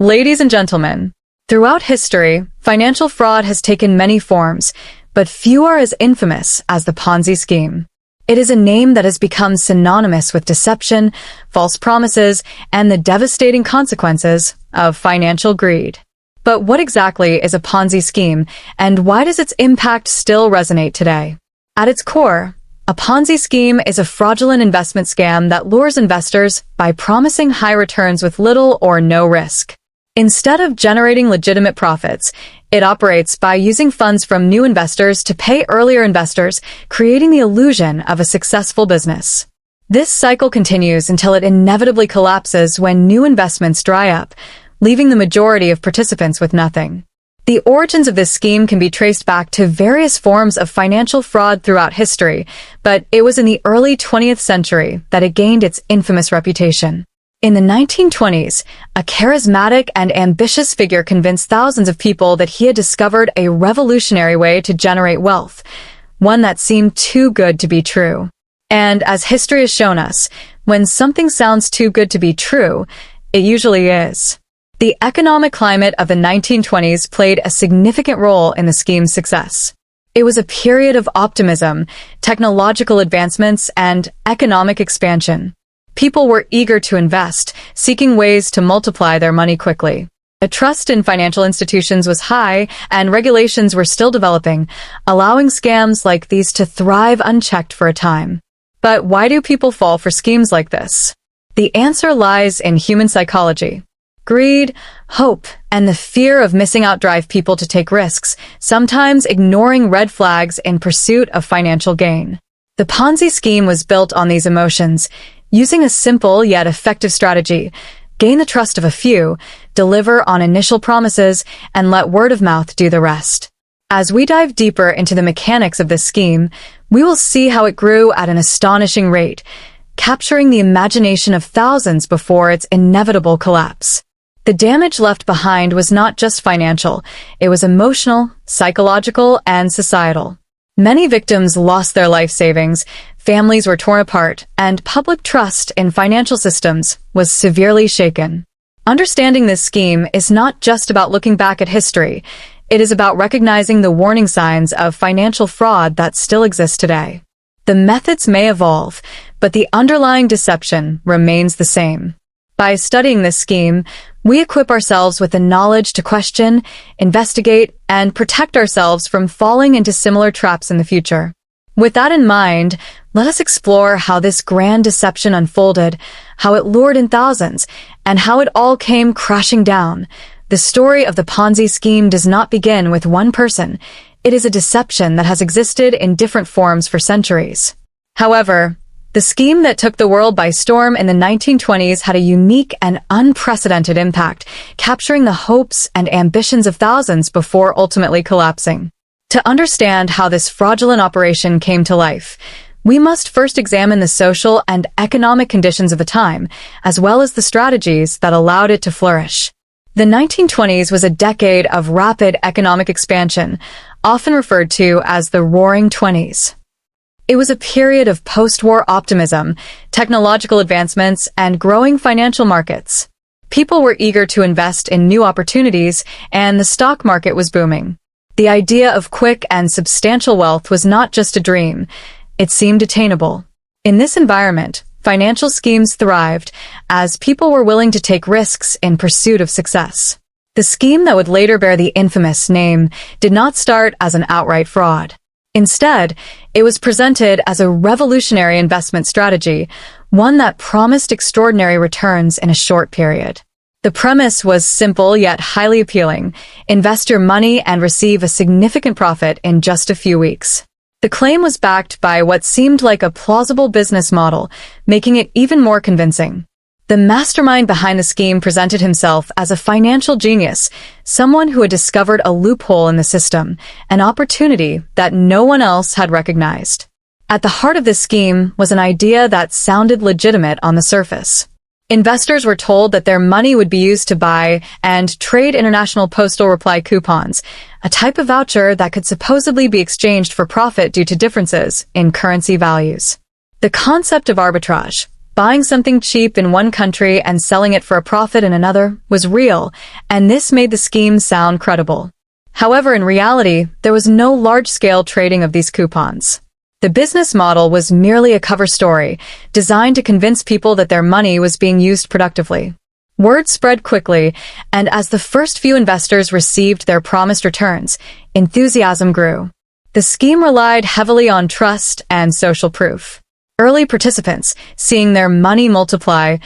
Ladies and gentlemen, throughout history, financial fraud has taken many forms, but few are as infamous as the Ponzi scheme. It is a name that has become synonymous with deception, false promises, and the devastating consequences of financial greed. But what exactly is a Ponzi scheme, and why does its impact still resonate today? At its core, a Ponzi scheme is a fraudulent investment scam that lures investors by promising high returns with little or no risk. Instead of generating legitimate profits, it operates by using funds from new investors to pay earlier investors, creating the illusion of a successful business. This cycle continues until it inevitably collapses when new investments dry up, leaving the majority of participants with nothing. The origins of this scheme can be traced back to various forms of financial fraud throughout history, but it was in the early 20th century that it gained its infamous reputation. In the 1920s, a charismatic and ambitious figure convinced thousands of people that he had discovered a revolutionary way to generate wealth, one that seemed too good to be true. And as history has shown us, when something sounds too good to be true, it usually is. The economic climate of the 1920s played a significant role in the scheme's success. It was a period of optimism, technological advancements, and economic expansion. People were eager to invest, seeking ways to multiply their money quickly. A trust in financial institutions was high, and regulations were still developing, allowing scams like these to thrive unchecked for a time. But why do people fall for schemes like this? The answer lies in human psychology. Greed, hope, and the fear of missing out drive people to take risks, sometimes ignoring red flags in pursuit of financial gain. The Ponzi scheme was built on these emotions, using a simple yet effective strategy: gain the trust of a few, deliver on initial promises, and let word of mouth do the rest. As we dive deeper into the mechanics of this scheme, we will see how it grew at an astonishing rate, capturing the imagination of thousands before its inevitable collapse. The damage left behind was not just financial, it was emotional, psychological, and societal. Many victims lost their life savings, families were torn apart, and public trust in financial systems was severely shaken. Understanding this scheme is not just about looking back at history, it is about recognizing the warning signs of financial fraud that still exist today. The methods may evolve, but the underlying deception remains the same. By studying this scheme, we equip ourselves with the knowledge to question, investigate, and protect ourselves from falling into similar traps in the future. With that in mind, let us explore how this grand deception unfolded, how it lured in thousands, and how it all came crashing down. The story of the Ponzi scheme does not begin with one person. It is a deception that has existed in different forms for centuries. However, the scheme that took the world by storm in the 1920s had a unique and unprecedented impact, capturing the hopes and ambitions of thousands before ultimately collapsing. To understand how this fraudulent operation came to life, we must first examine the social and economic conditions of the time, as well as the strategies that allowed it to flourish. The 1920s was a decade of rapid economic expansion, often referred to as the Roaring Twenties. It was a period of post-war optimism, technological advancements, and growing financial markets. People were eager to invest in new opportunities, and the stock market was booming. The idea of quick and substantial wealth was not just a dream, it seemed attainable. In this environment, financial schemes thrived, as people were willing to take risks in pursuit of success. The scheme that would later bear the infamous name did not start as an outright fraud. Instead, it was presented as a revolutionary investment strategy, one that promised extraordinary returns in a short period. The premise was simple yet highly appealing: invest your money and receive a significant profit in just a few weeks. The claim was backed by what seemed like a plausible business model, making it even more convincing. The mastermind behind the scheme presented himself as a financial genius, someone who had discovered a loophole in the system, an opportunity that no one else had recognized. At the heart of this scheme was an idea that sounded legitimate on the surface. Investors were told that their money would be used to buy and trade international postal reply coupons, a type of voucher that could supposedly be exchanged for profit due to differences in currency values. The concept of arbitrage, Buying something cheap in one country and selling it for a profit in another was real, and this made the scheme sound credible. However, in reality, there was no large-scale trading of these coupons. The business model was merely a cover story, designed to convince people that their money was being used productively. Word spread quickly, and as the first few investors received their promised returns, enthusiasm grew. The scheme relied heavily on trust and social proof. Early participants, seeing their money multiply,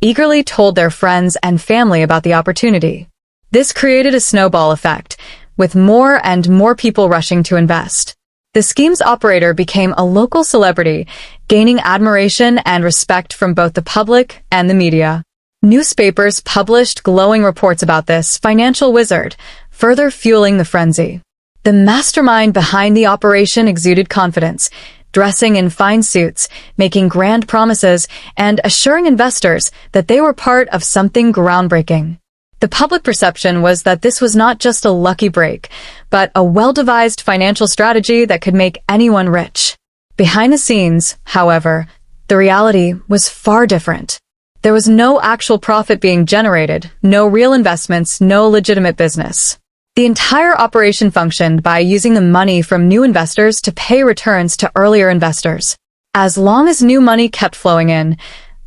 eagerly told their friends and family about the opportunity. This created a snowball effect, with more and more people rushing to invest. The scheme's operator became a local celebrity, gaining admiration and respect from both the public and the media. Newspapers published glowing reports about this financial wizard, further fueling the frenzy. The mastermind behind the operation exuded confidence, dressing in fine suits, making grand promises, and assuring investors that they were part of something groundbreaking. The public perception was that this was not just a lucky break, but a well-devised financial strategy that could make anyone rich. Behind the scenes, however, the reality was far different. There was no actual profit being generated, no real investments, no legitimate business. The entire operation functioned by using the money from new investors to pay returns to earlier investors. As long as new money kept flowing in,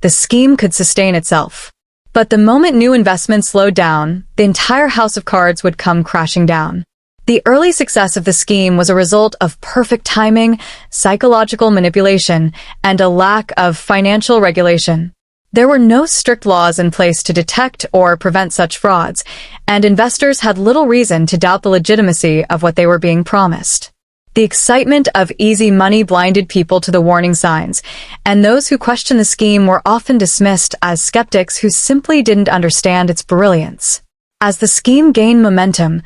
the scheme could sustain itself. But the moment new investments slowed down, the entire house of cards would come crashing down. The early success of the scheme was a result of perfect timing, psychological manipulation, and a lack of financial regulation. There were no strict laws in place to detect or prevent such frauds, and investors had little reason to doubt the legitimacy of what they were being promised. The excitement of easy money blinded people to the warning signs, and those who questioned the scheme were often dismissed as skeptics who simply didn't understand its brilliance. As the scheme gained momentum,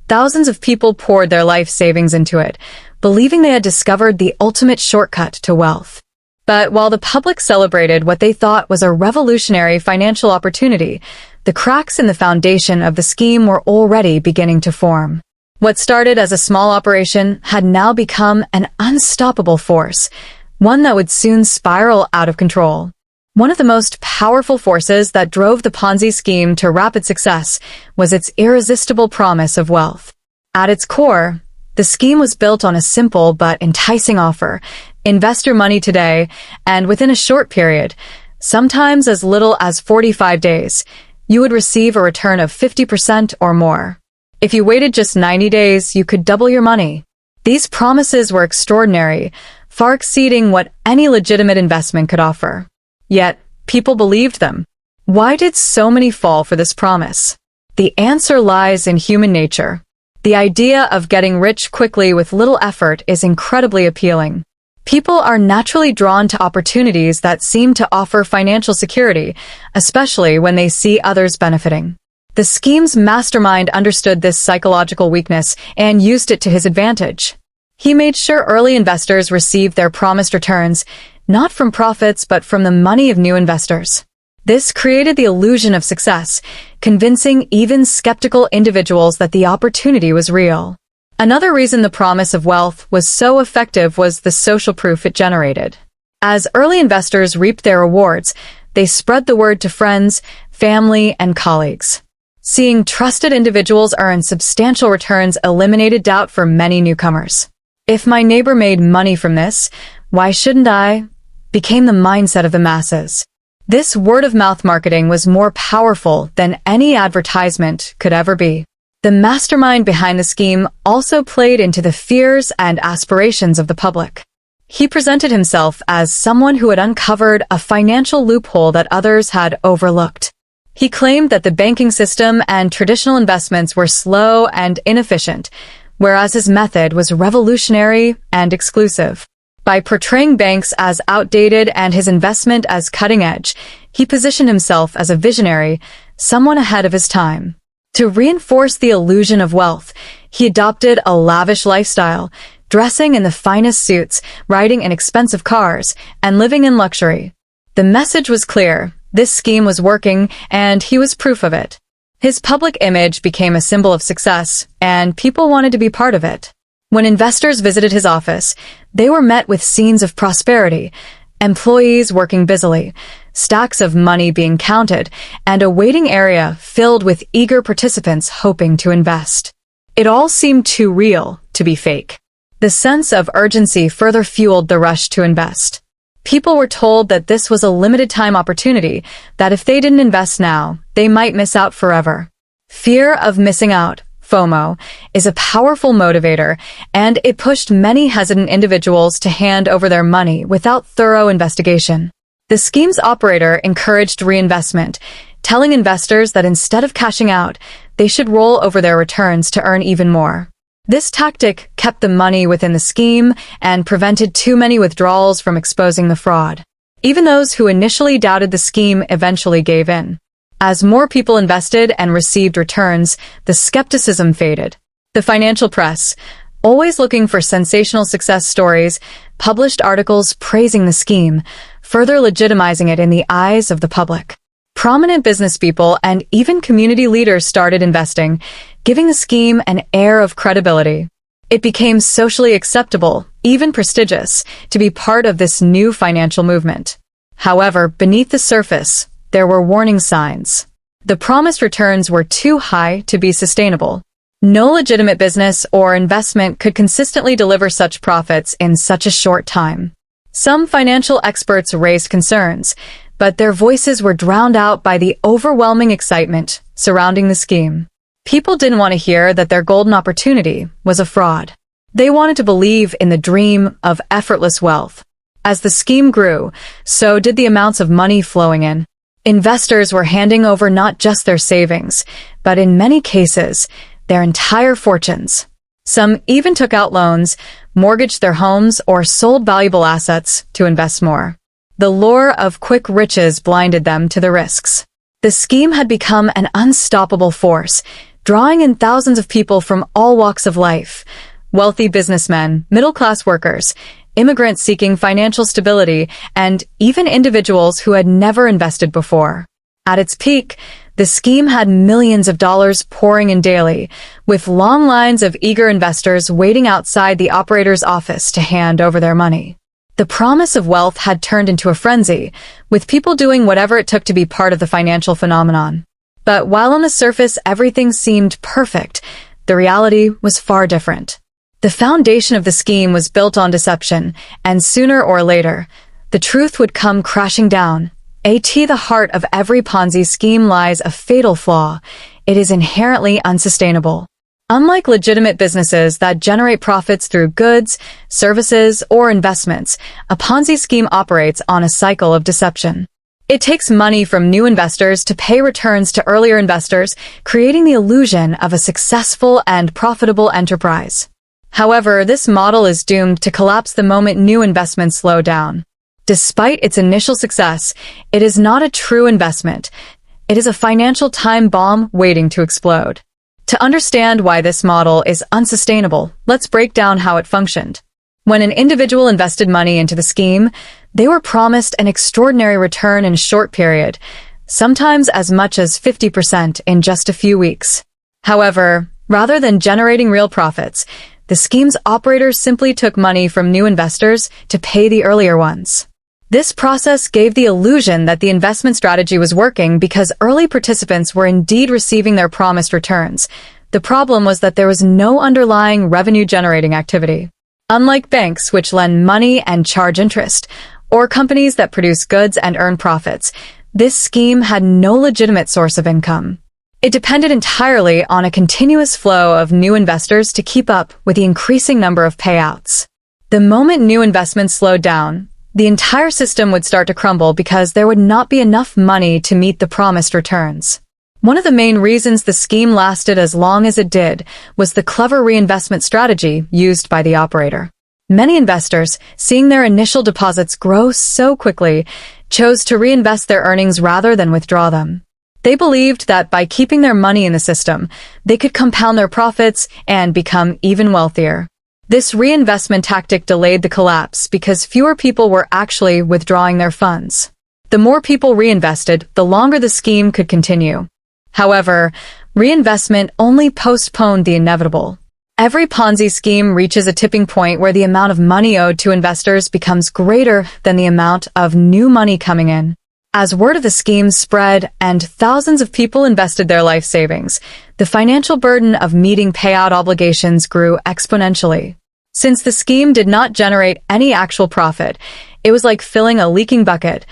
thousands of people poured their life savings into it, believing they had discovered the ultimate shortcut to wealth. But while the public celebrated what they thought was a revolutionary financial opportunity, the cracks in the foundation of the scheme were already beginning to form. What started as a small operation had now become an unstoppable force, one that would soon spiral out of control. One of the most powerful forces that drove the Ponzi scheme to rapid success was its irresistible promise of wealth. At its core, the scheme was built on a simple but enticing offer: invest your money today, and within a short period, sometimes as little as 45 days, you would receive a return of 50% or more. If you waited just 90 days, you could double your money. These promises were extraordinary, far exceeding what any legitimate investment could offer. Yet, people believed them. Why did so many fall for this promise? The answer lies in human nature. The idea of getting rich quickly with little effort is incredibly appealing. People are naturally drawn to opportunities that seem to offer financial security, especially when they see others benefiting. The scheme's mastermind understood this psychological weakness and used it to his advantage. He made sure early investors received their promised returns, not from profits but from the money of new investors. This created the illusion of success, convincing even skeptical individuals that the opportunity was real. Another reason the promise of wealth was so effective was the social proof it generated. As early investors reaped their rewards, they spread the word to friends, family, and colleagues. Seeing trusted individuals earn substantial returns eliminated doubt for many newcomers. If my neighbor made money from this, why shouldn't I? Became the mindset of the masses. This word-of-mouth marketing was more powerful than any advertisement could ever be. The mastermind behind the scheme also played into the fears and aspirations of the public. He presented himself as someone who had uncovered a financial loophole that others had overlooked. He claimed that the banking system and traditional investments were slow and inefficient, whereas his method was revolutionary and exclusive. By portraying banks as outdated and his investment as cutting-edge, he positioned himself as a visionary, someone ahead of his time. To reinforce the illusion of wealth, he adopted a lavish lifestyle, dressing in the finest suits, riding in expensive cars, and living in luxury. The message was clear: this scheme was working, and he was proof of it. His public image became a symbol of success, and people wanted to be part of it. When investors visited his office, they were met with scenes of prosperity, employees working busily, stacks of money being counted, and a waiting area filled with eager participants hoping to invest. It all seemed too real to be fake. The sense of urgency further fueled the rush to invest. People were told that this was a limited-time opportunity, that if they didn't invest now, they might miss out forever. Fear of missing out, FOMO, is a powerful motivator, and it pushed many hesitant individuals to hand over their money without thorough investigation. The scheme's operator encouraged reinvestment, telling investors that instead of cashing out, they should roll over their returns to earn even more. This tactic kept the money within the scheme and prevented too many withdrawals from exposing the fraud. Even those who initially doubted the scheme eventually gave in. As more people invested and received returns, the skepticism faded. The financial press, always looking for sensational success stories, published articles praising the scheme, further legitimizing it in the eyes of the public. Prominent businesspeople and even community leaders started investing, giving the scheme an air of credibility. It became socially acceptable, even prestigious, to be part of this new financial movement. However, beneath the surface, there were warning signs. The promised returns were too high to be sustainable. No legitimate business or investment could consistently deliver such profits in such a short time. Some financial experts raised concerns, but their voices were drowned out by the overwhelming excitement surrounding the scheme. People didn't want to hear that their golden opportunity was a fraud. They wanted to believe in the dream of effortless wealth. As the scheme grew, so did the amounts of money flowing in. Investors were handing over not just their savings, but in many cases, their entire fortunes. Some even took out loans, mortgaged their homes, or sold valuable assets to invest more. The lure of quick riches blinded them to the risks. The scheme had become an unstoppable force, drawing in thousands of people from all walks of life: wealthy businessmen, middle-class workers, immigrants seeking financial stability, and even individuals who had never invested before. At its peak, the scheme had millions of dollars pouring in daily, with long lines of eager investors waiting outside the operator's office to hand over their money. The promise of wealth had turned into a frenzy, with people doing whatever it took to be part of the financial phenomenon. But while on the surface everything seemed perfect, the reality was far different. The foundation of the scheme was built on deception, and sooner or later, the truth would come crashing down. At the heart of every Ponzi scheme lies a fatal flaw. It is inherently unsustainable. Unlike legitimate businesses that generate profits through goods, services, or investments, a Ponzi scheme operates on a cycle of deception. It takes money from new investors to pay returns to earlier investors, creating the illusion of a successful and profitable enterprise. However, this model is doomed to collapse the moment new investments slow down. Despite its initial success, it is not a true investment. It is a financial time bomb waiting to explode. To understand why this model is unsustainable, let's break down how it functioned. When an individual invested money into the scheme, they were promised an extraordinary return in a short period, sometimes as much as 50% in just a few weeks. However, rather than generating real profits, the scheme's operators simply took money from new investors to pay the earlier ones. This process gave the illusion that the investment strategy was working because early participants were indeed receiving their promised returns. The problem was that there was no underlying revenue-generating activity. Unlike banks, which lend money and charge interest, or companies that produce goods and earn profits, this scheme had no legitimate source of income. It depended entirely on a continuous flow of new investors to keep up with the increasing number of payouts. The moment new investments slowed down, the entire system would start to crumble because there would not be enough money to meet the promised returns. One of the main reasons the scheme lasted as long as it did was the clever reinvestment strategy used by the operator. Many investors, seeing their initial deposits grow so quickly, chose to reinvest their earnings rather than withdraw them. They believed that by keeping their money in the system, they could compound their profits and become even wealthier. This reinvestment tactic delayed the collapse because fewer people were actually withdrawing their funds. The more people reinvested, the longer the scheme could continue. However, reinvestment only postponed the inevitable. Every Ponzi scheme reaches a tipping point where the amount of money owed to investors becomes greater than the amount of new money coming in. As word of the scheme spread and thousands of people invested their life savings, the financial burden of meeting payout obligations grew exponentially. Since the scheme did not generate any actual profit, it was like filling a leaking bucket.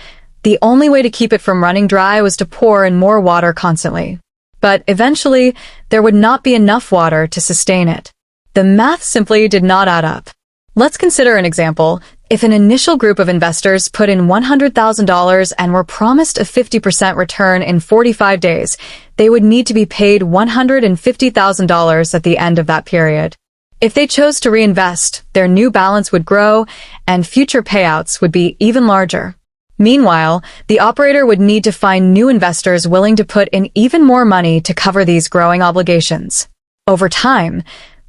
The only way to keep it from running dry was to pour in more water constantly. But eventually, there would not be enough water to sustain it. The math simply did not add up. Let's consider an example. If an initial group of investors put in $100,000 and were promised a 50% return in 45 days, they would need to be paid $150,000 at the end of that period. If they chose to reinvest, their new balance would grow and future payouts would be even larger. Meanwhile, the operator would need to find new investors willing to put in even more money to cover these growing obligations. Over time,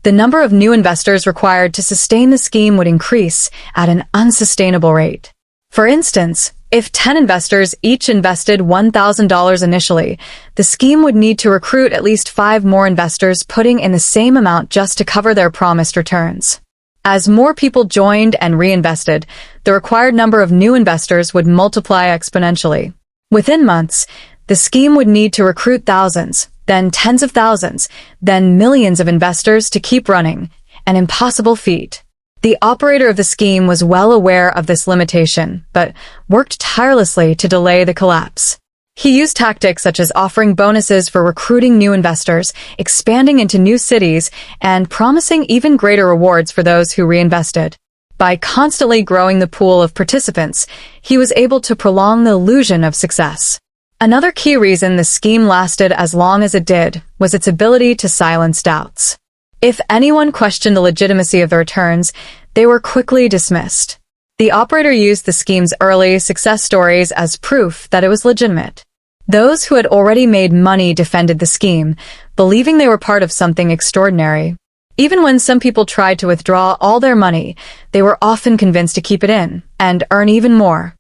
the number of new investors required to sustain the scheme would increase at an unsustainable rate. For instance, if 10 investors each invested $1,000 initially, the scheme would need to recruit at least 5 more investors putting in the same amount just to cover their promised returns. As more people joined and reinvested, the required number of new investors would multiply exponentially. Within months, the scheme would need to recruit thousands, then tens of thousands, then millions of investors to keep running, an impossible feat. The operator of the scheme was well aware of this limitation, but worked tirelessly to delay the collapse. He used tactics such as offering bonuses for recruiting new investors, expanding into new cities, and promising even greater rewards for those who reinvested. By constantly growing the pool of participants, he was able to prolong the illusion of success. Another key reason the scheme lasted as long as it did was its ability to silence doubts. If anyone questioned the legitimacy of the returns, they were quickly dismissed. The operator used the scheme's early success stories as proof that it was legitimate. Those who had already made money defended the scheme, believing they were part of something extraordinary. Even when some people tried to withdraw all their money, they were often convinced to keep it in and earn even more.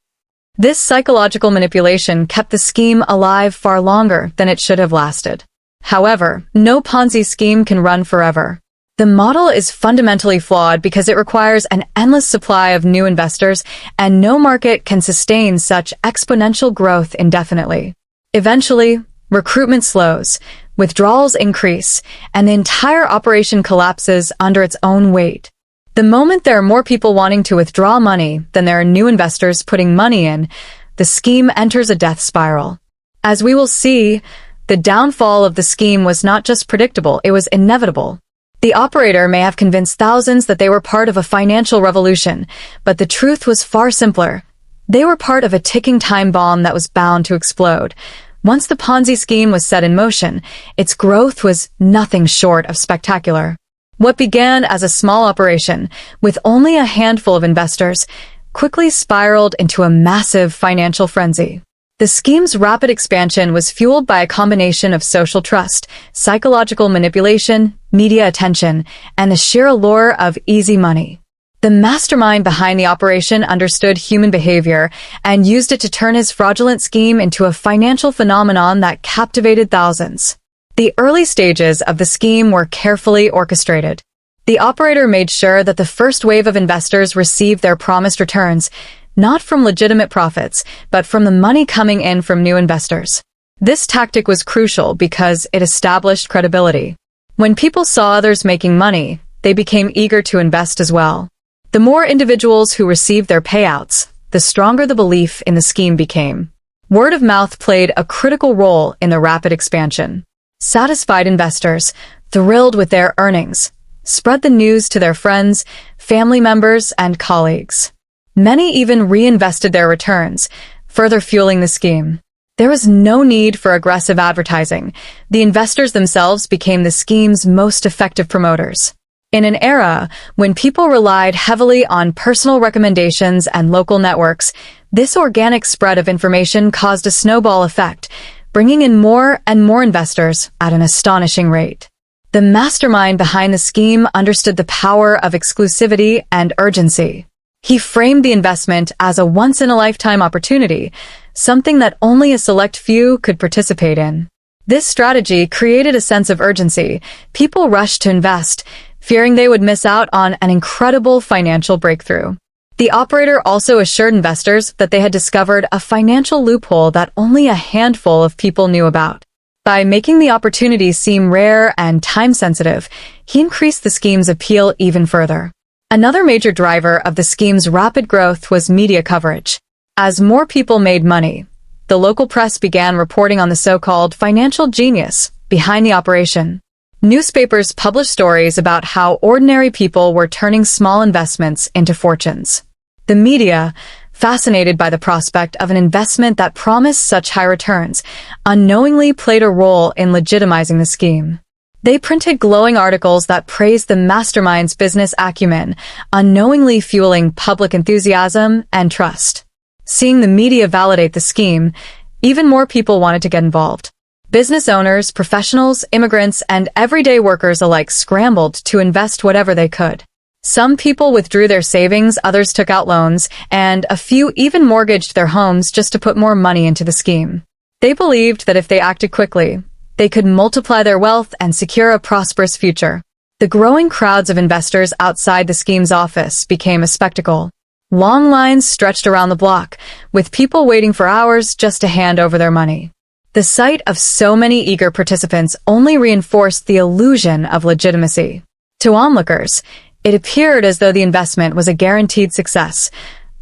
This psychological manipulation kept the scheme alive far longer than it should have lasted. However, no Ponzi scheme can run forever. The model is fundamentally flawed because it requires an endless supply of new investors, and no market can sustain such exponential growth indefinitely. Eventually, recruitment slows, withdrawals increase, and the entire operation collapses under its own weight. The moment there are more people wanting to withdraw money than there are new investors putting money in, the scheme enters a death spiral. As we will see, the downfall of the scheme was not just predictable, it was inevitable. The operator may have convinced thousands that they were part of a financial revolution, but the truth was far simpler. They were part of a ticking time bomb that was bound to explode. Once the Ponzi scheme was set in motion, its growth was nothing short of spectacular. What began as a small operation, with only a handful of investors, quickly spiraled into a massive financial frenzy. The scheme's rapid expansion was fueled by a combination of social trust, psychological manipulation, media attention, and the sheer allure of easy money. The mastermind behind the operation understood human behavior and used it to turn his fraudulent scheme into a financial phenomenon that captivated thousands. The early stages of the scheme were carefully orchestrated. The operator made sure that the first wave of investors received their promised returns, not from legitimate profits, but from the money coming in from new investors. This tactic was crucial because it established credibility. When people saw others making money, they became eager to invest as well. The more individuals who received their payouts, the stronger the belief in the scheme became. Word of mouth played a critical role in the rapid expansion. Satisfied investors, thrilled with their earnings, spread the news to their friends, family members, and colleagues. Many even reinvested their returns, further fueling the scheme. There was no need for aggressive advertising. The investors themselves became the scheme's most effective promoters. In an era when people relied heavily on personal recommendations and local networks, this organic spread of information caused a snowball effect, bringing in more and more investors at an astonishing rate. The mastermind behind the scheme understood the power of exclusivity and urgency. He framed the investment as a once-in-a-lifetime opportunity, something that only a select few could participate in. This strategy created a sense of urgency. People rushed to invest, fearing they would miss out on an incredible financial breakthrough. The operator also assured investors that they had discovered a financial loophole that only a handful of people knew about. By making the opportunity seem rare and time-sensitive, he increased the scheme's appeal even further. Another major driver of the scheme's rapid growth was media coverage. As more people made money, the local press began reporting on the so-called financial genius behind the operation. Newspapers published stories about how ordinary people were turning small investments into fortunes. The media, fascinated by the prospect of an investment that promised such high returns, unknowingly played a role in legitimizing the scheme. They printed glowing articles that praised the mastermind's business acumen, unknowingly fueling public enthusiasm and trust. Seeing the media validate the scheme, even more people wanted to get involved. Business owners, professionals, immigrants, and everyday workers alike scrambled to invest whatever they could. Some people withdrew their savings, others took out loans, and a few even mortgaged their homes just to put more money into the scheme. They believed that if they acted quickly, they could multiply their wealth and secure a prosperous future. The growing crowds of investors outside the scheme's office became a spectacle. Long lines stretched around the block, with people waiting for hours just to hand over their money. The sight of so many eager participants only reinforced the illusion of legitimacy. To onlookers, it appeared as though the investment was a guaranteed success.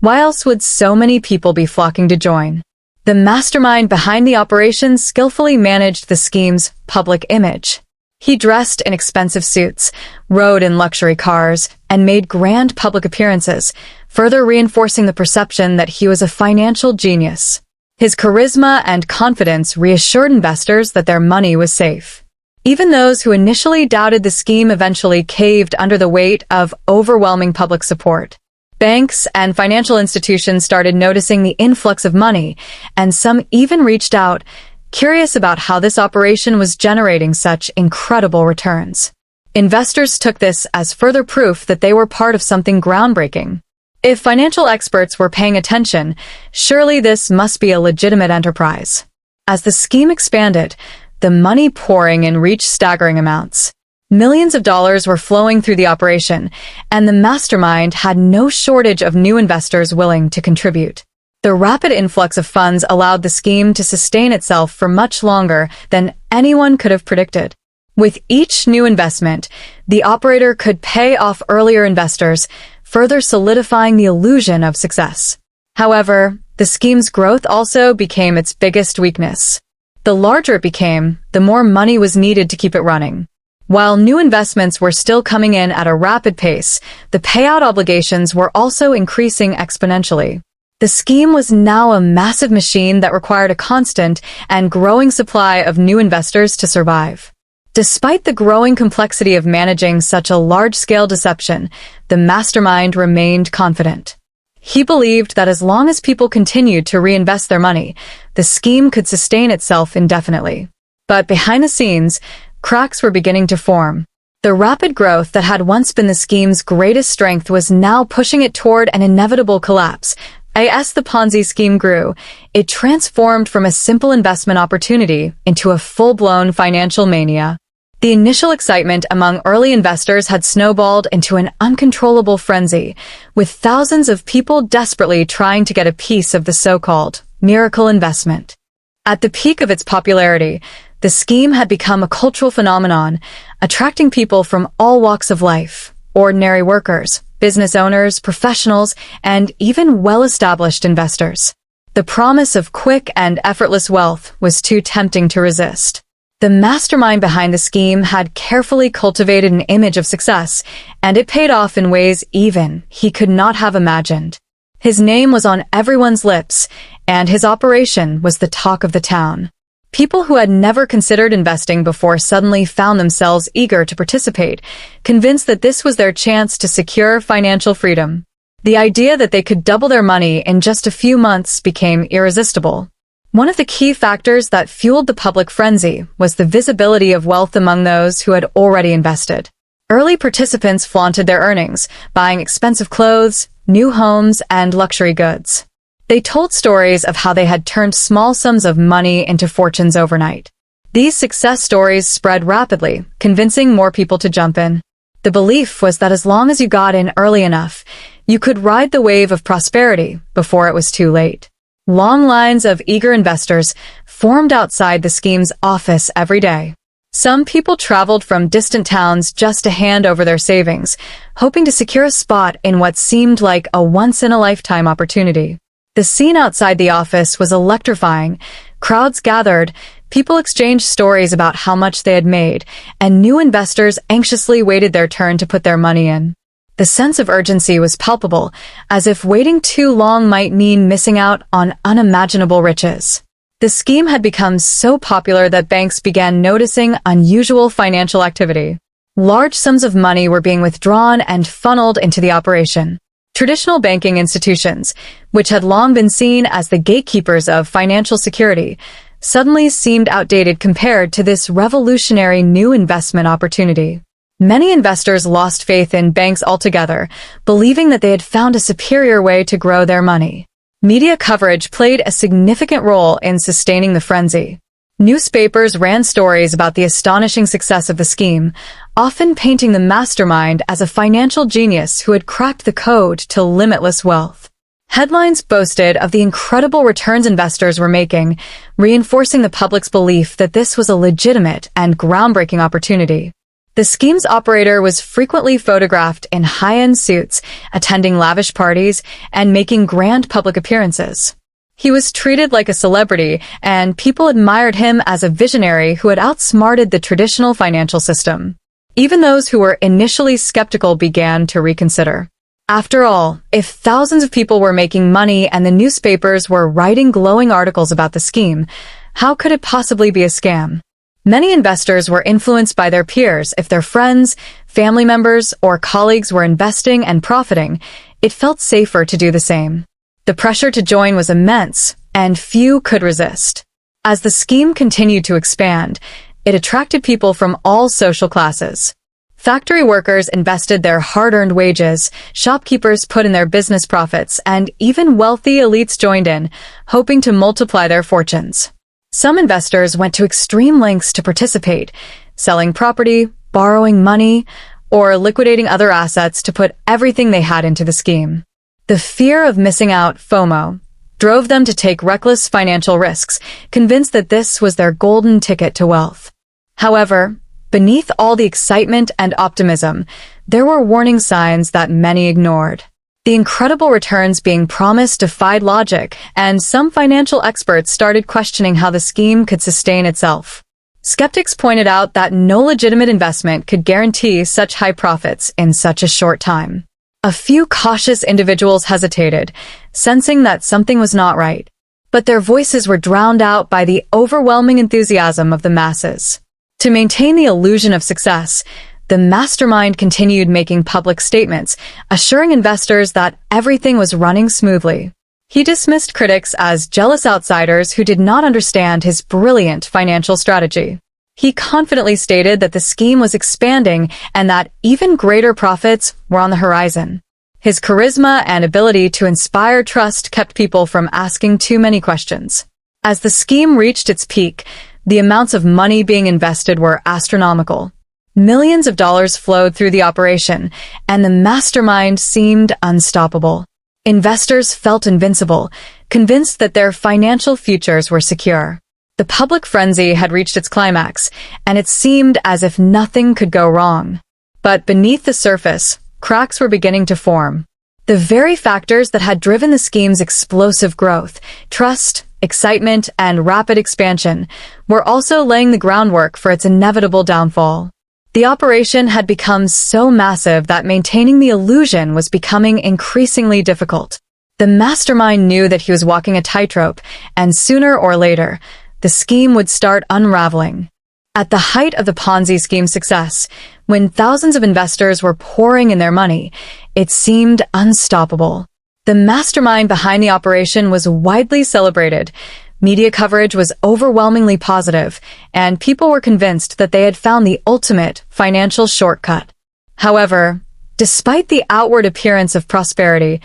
Why else would so many people be flocking to join? The mastermind behind the operation skillfully managed the scheme's public image. He dressed in expensive suits, rode in luxury cars, and made grand public appearances, further reinforcing the perception that he was a financial genius. His charisma and confidence reassured investors that their money was safe. Even those who initially doubted the scheme eventually caved under the weight of overwhelming public support. Banks and financial institutions started noticing the influx of money, and some even reached out, curious about how this operation was generating such incredible returns. Investors took this as further proof that they were part of something groundbreaking. If financial experts were paying attention, surely this must be a legitimate enterprise. As the scheme expanded, the money pouring in reached staggering amounts. Millions of dollars were flowing through the operation, and the mastermind had no shortage of new investors willing to contribute. The rapid influx of funds allowed the scheme to sustain itself for much longer than anyone could have predicted. With each new investment, the operator could pay off earlier investors, further solidifying the illusion of success. However, the scheme's growth also became its biggest weakness. The larger it became, the more money was needed to keep it running. While new investments were still coming in at a rapid pace, the payout obligations were also increasing exponentially. The scheme was now a massive machine that required a constant and growing supply of new investors to survive. Despite the growing complexity of managing such a large-scale deception, the mastermind remained confident. He believed that as long as people continued to reinvest their money, the scheme could sustain itself indefinitely. But behind the scenes, cracks were beginning to form. The rapid growth that had once been the scheme's greatest strength was now pushing it toward an inevitable collapse. As the Ponzi scheme grew, it transformed from a simple investment opportunity into a full-blown financial mania. The initial excitement among early investors had snowballed into an uncontrollable frenzy, with thousands of people desperately trying to get a piece of the so-called miracle investment. At the peak of its popularity, the scheme had become a cultural phenomenon, attracting people from all walks of life, ordinary workers, business owners, professionals, and even well-established investors. The promise of quick and effortless wealth was too tempting to resist. The mastermind behind the scheme had carefully cultivated an image of success, and it paid off in ways even he could not have imagined. His name was on everyone's lips, and his operation was the talk of the town. People who had never considered investing before suddenly found themselves eager to participate, convinced that this was their chance to secure financial freedom. The idea that they could double their money in just a few months became irresistible. One of the key factors that fueled the public frenzy was the visibility of wealth among those who had already invested. Early participants flaunted their earnings, buying expensive clothes, new homes, and luxury goods. They told stories of how they had turned small sums of money into fortunes overnight. These success stories spread rapidly, convincing more people to jump in. The belief was that as long as you got in early enough, you could ride the wave of prosperity before it was too late. Long lines of eager investors formed outside the scheme's office every day. Some people traveled from distant towns just to hand over their savings, hoping to secure a spot in what seemed like a once-in-a-lifetime opportunity. The scene outside the office was electrifying. Crowds gathered, people exchanged stories about how much they had made, and new investors anxiously waited their turn to put their money in. The sense of urgency was palpable, as if waiting too long might mean missing out on unimaginable riches. The scheme had become so popular that banks began noticing unusual financial activity. Large sums of money were being withdrawn and funneled into the operation. Traditional banking institutions, which had long been seen as the gatekeepers of financial security, suddenly seemed outdated compared to this revolutionary new investment opportunity. Many investors lost faith in banks altogether, believing that they had found a superior way to grow their money. Media coverage played a significant role in sustaining the frenzy. Newspapers ran stories about the astonishing success of the scheme, often painting the mastermind as a financial genius who had cracked the code to limitless wealth. Headlines boasted of the incredible returns investors were making, reinforcing the public's belief that this was a legitimate and groundbreaking opportunity. The scheme's operator was frequently photographed in high-end suits, attending lavish parties, and making grand public appearances. He was treated like a celebrity, and people admired him as a visionary who had outsmarted the traditional financial system. Even those who were initially skeptical began to reconsider. After all, if thousands of people were making money and the newspapers were writing glowing articles about the scheme, how could it possibly be a scam? Many investors were influenced by their peers. If their friends, family members, or colleagues were investing and profiting, it felt safer to do the same. The pressure to join was immense, and few could resist. As the scheme continued to expand, it attracted people from all social classes. Factory workers invested their hard-earned wages, shopkeepers put in their business profits, and even wealthy elites joined in, hoping to multiply their fortunes. Some investors went to extreme lengths to participate, selling property, borrowing money, or liquidating other assets to put everything they had into the scheme. The fear of missing out, FOMO, drove them to take reckless financial risks, convinced that this was their golden ticket to wealth. However, beneath all the excitement and optimism, there were warning signs that many ignored. The incredible returns being promised defied logic, and some financial experts started questioning how the scheme could sustain itself. Skeptics pointed out that no legitimate investment could guarantee such high profits in such a short time. A few cautious individuals hesitated, sensing that something was not right. But their voices were drowned out by the overwhelming enthusiasm of the masses. To maintain the illusion of success, the mastermind continued making public statements, assuring investors that everything was running smoothly. He dismissed critics as jealous outsiders who did not understand his brilliant financial strategy. He confidently stated that the scheme was expanding and that even greater profits were on the horizon. His charisma and ability to inspire trust kept people from asking too many questions. As the scheme reached its peak, the amounts of money being invested were astronomical. Millions of dollars flowed through the operation, and the mastermind seemed unstoppable. Investors felt invincible, convinced that their financial futures were secure. The public frenzy had reached its climax, and it seemed as if nothing could go wrong. But beneath the surface, cracks were beginning to form. The very factors that had driven the scheme's explosive growth, trust, excitement, and rapid expansion, were also laying the groundwork for its inevitable downfall. The operation had become so massive that maintaining the illusion was becoming increasingly difficult. The mastermind knew that he was walking a tightrope, and sooner or later, the scheme would start unraveling. At the height of the Ponzi scheme's success, when thousands of investors were pouring in their money, it seemed unstoppable. The mastermind behind the operation was widely celebrated. Media coverage was overwhelmingly positive, and people were convinced that they had found the ultimate financial shortcut. However, despite the outward appearance of prosperity,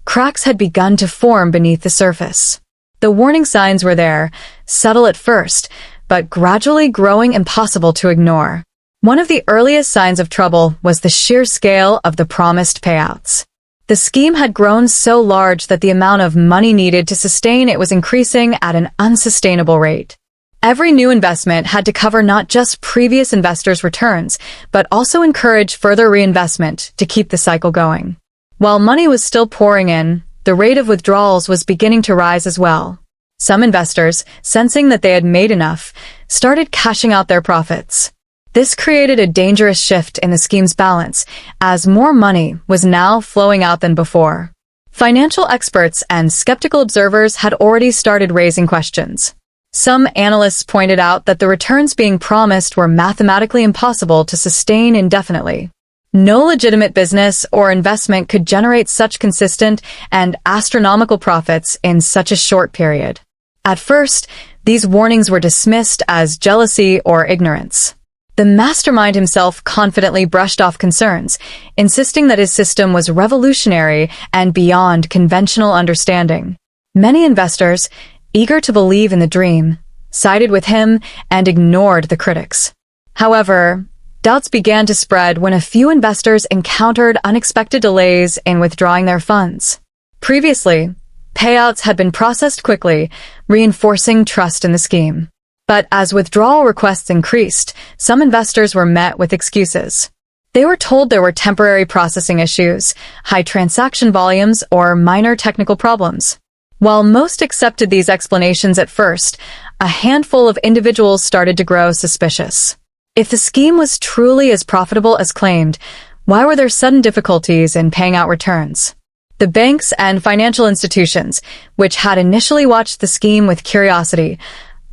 cracks had begun to form beneath the surface. The warning signs were there, subtle at first, but gradually growing impossible to ignore. One of the earliest signs of trouble was the sheer scale of the promised payouts. The scheme had grown so large that the amount of money needed to sustain it was increasing at an unsustainable rate. Every new investment had to cover not just previous investors' returns, but also encourage further reinvestment to keep the cycle going. While money was still pouring in, the rate of withdrawals was beginning to rise as well. Some investors, sensing that they had made enough, started cashing out their profits. This created a dangerous shift in the scheme's balance, as more money was now flowing out than before. Financial experts and skeptical observers had already started raising questions. Some analysts pointed out that the returns being promised were mathematically impossible to sustain indefinitely. No legitimate business or investment could generate such consistent and astronomical profits in such a short period. At first, these warnings were dismissed as jealousy or ignorance. The mastermind himself confidently brushed off concerns, insisting that his system was revolutionary and beyond conventional understanding. Many investors, eager to believe in the dream, sided with him and ignored the critics. However, doubts began to spread when a few investors encountered unexpected delays in withdrawing their funds. Previously, payouts had been processed quickly, reinforcing trust in the scheme. But as withdrawal requests increased, some investors were met with excuses. They were told there were temporary processing issues, high transaction volumes, or minor technical problems. While most accepted these explanations at first, a handful of individuals started to grow suspicious. If the scheme was truly as profitable as claimed, why were there sudden difficulties in paying out returns? The banks and financial institutions, which had initially watched the scheme with curiosity,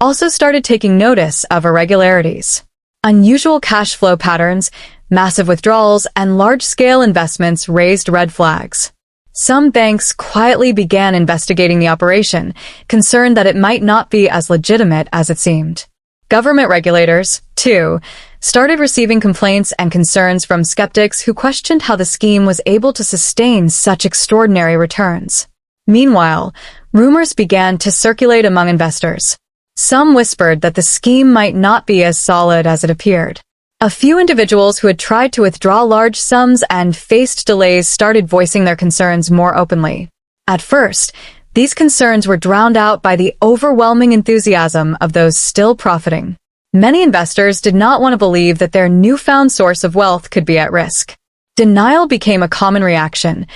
also started taking notice of irregularities. Unusual cash flow patterns, massive withdrawals, and large-scale investments raised red flags. Some banks quietly began investigating the operation, concerned that it might not be as legitimate as it seemed. Government regulators, too, started receiving complaints and concerns from skeptics who questioned how the scheme was able to sustain such extraordinary returns. Meanwhile, rumors began to circulate among investors. Some whispered that the scheme might not be as solid as it appeared. A few individuals who had tried to withdraw large sums and faced delays started voicing their concerns more openly. At first, these concerns were drowned out by the overwhelming enthusiasm of those still profiting. Many investors did not want to believe that their newfound source of wealth could be at risk. Denial became a common reaction.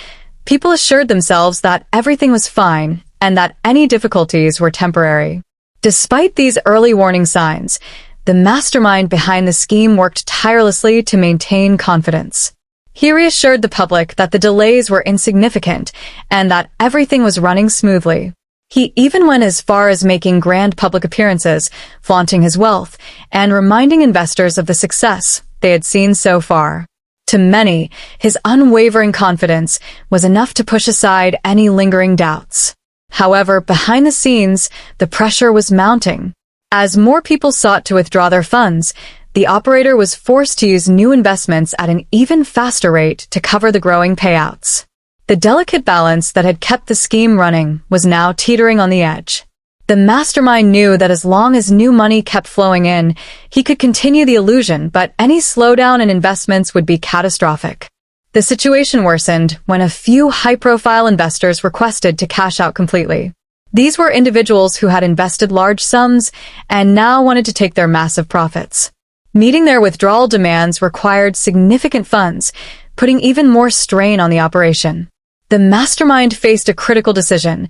People assured themselves that everything was fine and that any difficulties were temporary. Despite these early warning signs, the mastermind behind the scheme worked tirelessly to maintain confidence. He reassured the public that the delays were insignificant and that everything was running smoothly. He even went as far as making grand public appearances, flaunting his wealth, and reminding investors of the success they had seen so far. To many, his unwavering confidence was enough to push aside any lingering doubts. However, behind the scenes, the pressure was mounting. As more people sought to withdraw their funds, the operator was forced to use new investments at an even faster rate to cover the growing payouts. The delicate balance that had kept the scheme running was now teetering on the edge. The mastermind knew that as long as new money kept flowing in, he could continue the illusion, but any slowdown in investments would be catastrophic. The situation worsened when a few high-profile investors requested to cash out completely. These were individuals who had invested large sums and now wanted to take their massive profits. Meeting their withdrawal demands required significant funds, putting even more strain on the operation. The mastermind faced a critical decision.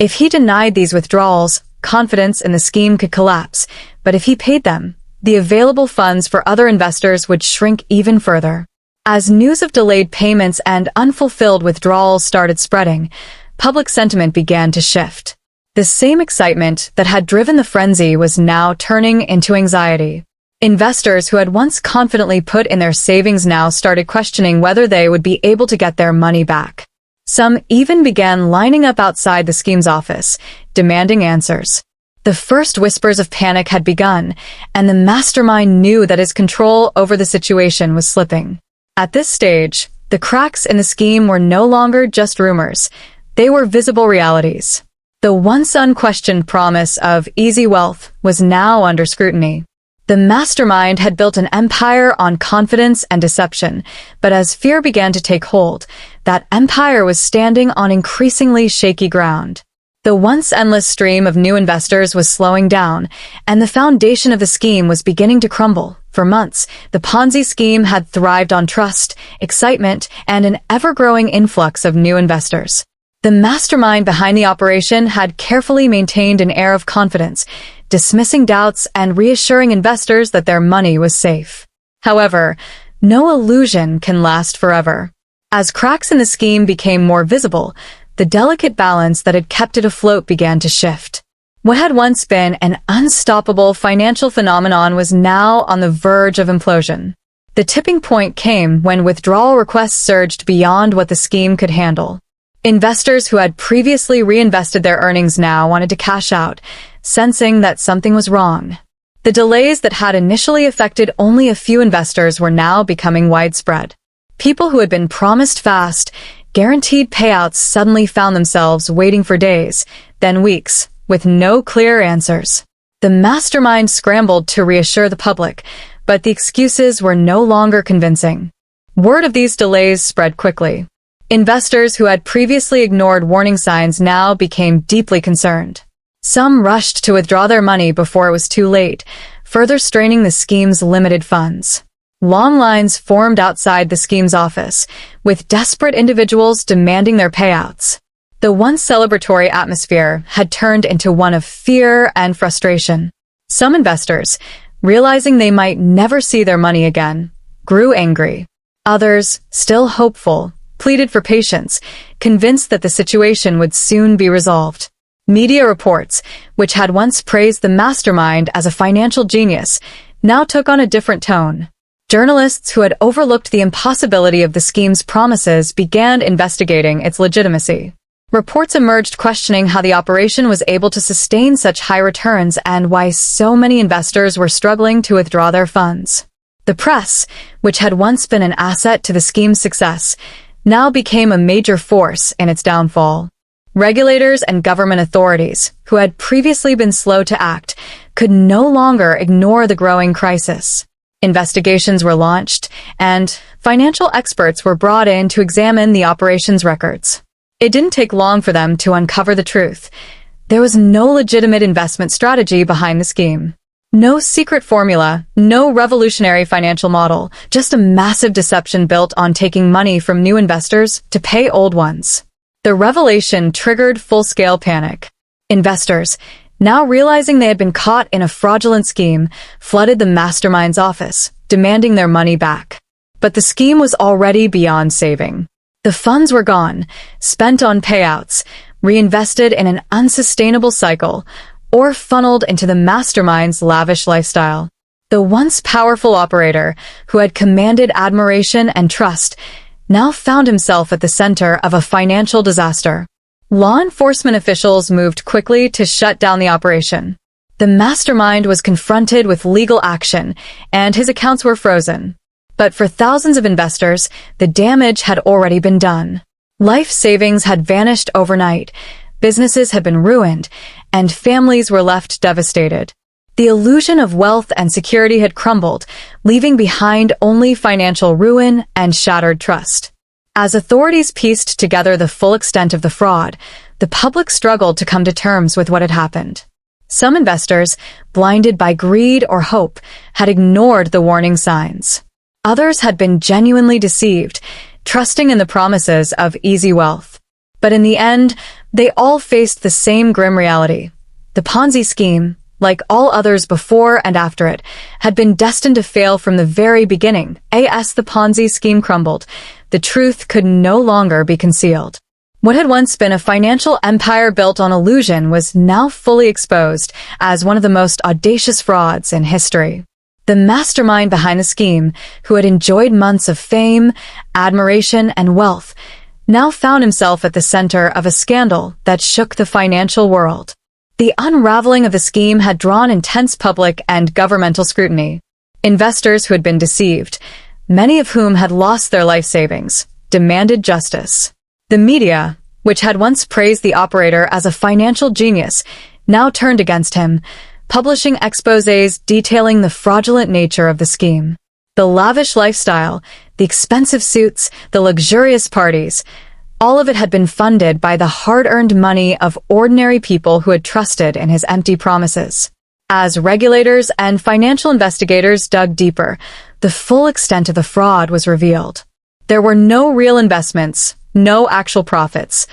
If he denied these withdrawals, confidence in the scheme could collapse, but if he paid them, the available funds for other investors would shrink even further. As news of delayed payments and unfulfilled withdrawals started spreading, public sentiment began to shift. The same excitement that had driven the frenzy was now turning into anxiety. Investors who had once confidently put in their savings now started questioning whether they would be able to get their money back. Some even began lining up outside the scheme's office, demanding answers. The first whispers of panic had begun, and the mastermind knew that his control over the situation was slipping. At this stage, the cracks in the scheme were no longer just rumors. They were visible realities. The once unquestioned promise of easy wealth was now under scrutiny. The mastermind had built an empire on confidence and deception, but as fear began to take hold, that empire was standing on increasingly shaky ground. The once endless stream of new investors was slowing down, and the foundation of the scheme was beginning to crumble. For months, the Ponzi scheme had thrived on trust, excitement, and an ever-growing influx of new investors. The mastermind behind the operation had carefully maintained an air of confidence, dismissing doubts and reassuring investors that their money was safe. However, no illusion can last forever. As cracks in the scheme became more visible, the delicate balance that had kept it afloat began to shift. What had once been an unstoppable financial phenomenon was now on the verge of implosion. The tipping point came when withdrawal requests surged beyond what the scheme could handle. Investors who had previously reinvested their earnings now wanted to cash out, sensing that something was wrong. The delays that had initially affected only a few investors were now becoming widespread. People who had been promised fast, guaranteed payouts suddenly found themselves waiting for days, then weeks, with no clear answers. The mastermind scrambled to reassure the public, but the excuses were no longer convincing. Word of these delays spread quickly. Investors who had previously ignored warning signs now became deeply concerned. Some rushed to withdraw their money before it was too late, further straining the scheme's limited funds. Long lines formed outside the scheme's office, with desperate individuals demanding their payouts. The once celebratory atmosphere had turned into one of fear and frustration. Some investors, realizing they might never see their money again, grew angry. Others, still hopeful, pleaded for patience, convinced that the situation would soon be resolved. Media reports, which had once praised the mastermind as a financial genius, now took on a different tone. Journalists who had overlooked the impossibility of the scheme's promises began investigating its legitimacy. Reports emerged questioning how the operation was able to sustain such high returns and why so many investors were struggling to withdraw their funds. The press, which had once been an asset to the scheme's success, now became a major force in its downfall. Regulators and government authorities, who had previously been slow to act, could no longer ignore the growing crisis. Investigations were launched, and financial experts were brought in to examine the operation's records. It didn't take long for them to uncover the truth. There was no legitimate investment strategy behind the scheme. No secret formula, no revolutionary financial model, just a massive deception built on taking money from new investors to pay old ones. The revelation triggered full-scale panic. Investors, now realizing they had been caught in a fraudulent scheme, flooded the mastermind's office, demanding their money back. But the scheme was already beyond saving. The funds were gone, spent on payouts, reinvested in an unsustainable cycle, or funneled into the mastermind's lavish lifestyle. The once powerful operator, who had commanded admiration and trust, now found himself at the center of a financial disaster. Law enforcement officials moved quickly to shut down the operation. The mastermind was confronted with legal action, and his accounts were frozen. But for thousands of investors, the damage had already been done. Life savings had vanished overnight, businesses had been ruined, and families were left devastated. The illusion of wealth and security had crumbled, leaving behind only financial ruin and shattered trust. As authorities pieced together the full extent of the fraud, the public struggled to come to terms with what had happened. Some investors, blinded by greed or hope, had ignored the warning signs. Others had been genuinely deceived, trusting in the promises of easy wealth. But in the end, they all faced the same grim reality. The Ponzi scheme, like all others before and after it, had been destined to fail from the very beginning. As the Ponzi scheme crumbled, the truth could no longer be concealed. What had once been a financial empire built on illusion was now fully exposed as one of the most audacious frauds in history. The mastermind behind the scheme, who had enjoyed months of fame, admiration, and wealth, now found himself at the center of a scandal that shook the financial world. The unraveling of the scheme had drawn intense public and governmental scrutiny. Investors who had been deceived, many of whom had lost their life savings, demanded justice. The media, which had once praised the operator as a financial genius, now turned against him, publishing exposés detailing the fraudulent nature of the scheme. The lavish lifestyle, the expensive suits, the luxurious parties, all of it had been funded by the hard-earned money of ordinary people who had trusted in his empty promises. As regulators and financial investigators dug deeper, the full extent of the fraud was revealed. There were no real investments, no actual profits,